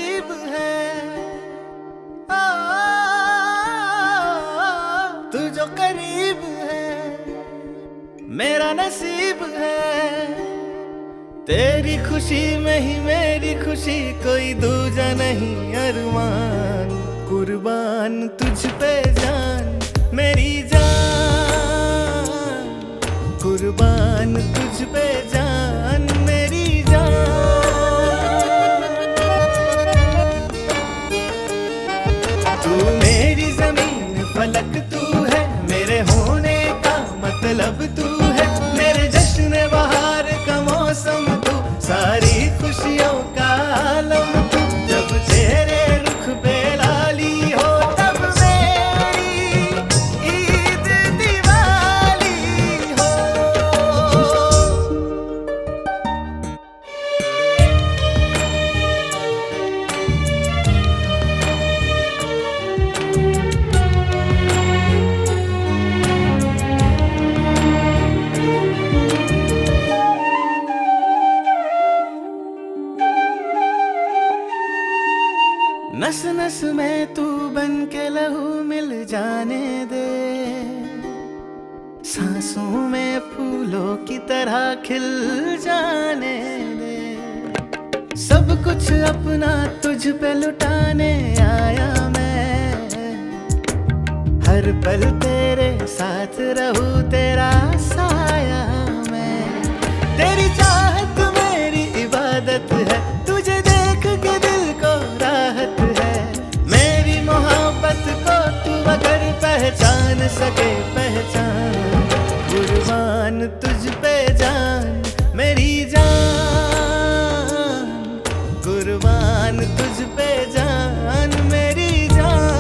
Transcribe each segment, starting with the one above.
नसीब है तू जो करीब है, मेरा नसीब है। तेरी खुशी में ही मेरी खुशी, कोई दूजा नहीं अरमान। कुर्बान तुझ पे जान मेरी जान, कुर्बान तुझ पे जान मेरी जान। तू मेरी जमीन फलक तू है, मेरे होने का मतलब तू है। मेरे जश्न बहार का मौसम तू, सारी खुशियों का आलम तू। जब तेरे रुख पे लाली हो तब मेरी ईद दिवाली हो। नस नस में तू बन के लहू मिल जाने दे, सांसों में फूलों की तरह खिल जाने दे। सब कुछ अपना तुझ पे लुटाने आया मैं, हर पल तेरे साथ रहूं तेरा साया मैं। तेरी चाहत मेरी इबादत है, तुझे देख के दिल को राहत है। मेरी मोहब्बत को तू अगर पहचान सके पहचान। कुर्बान तुझ पे जान मेरी जान, कुर्बान तुझ पे जान मेरी जान।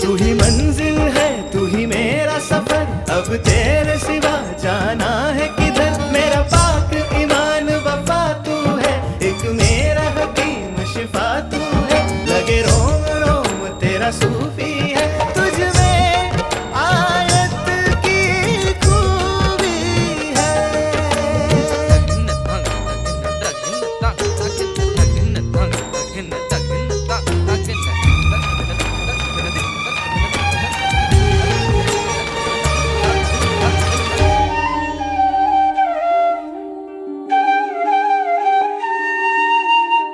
तू ही मंजिल है तू ही मेरा सफर, अब तेरे सिवा जाना है किधर। मेरा पाक ईमान वफा तू है, एक मेरा हकीम शिफा तू है। लगे रोम रोम तेरा सूफी है, तुझ में आयत की खूबी है।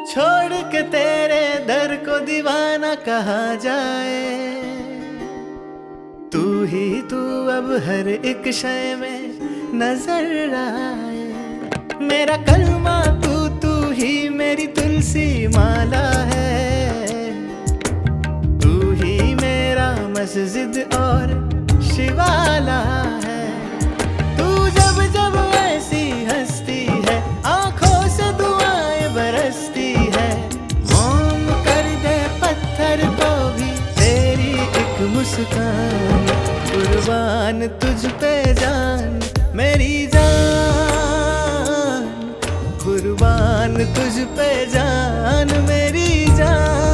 छोड़ के तेरे दर को दीवाना कहा जाए, तू ही तू अब हर एक शय में नजर आए। मेरा कलमा तू, तू ही मेरी तुलसी माला है। तू ही मेरा मस्जिद और शिवाला है। तू जब जब ऐसी हंसती है, आंखों से दुआएं बरसती है। मोम कर दे पत्थर को भी तेरी एक मुस्कान। कुर्बान तुझ पे जान मेरी जान, कुर्बान तुझ पे जान मेरी जान।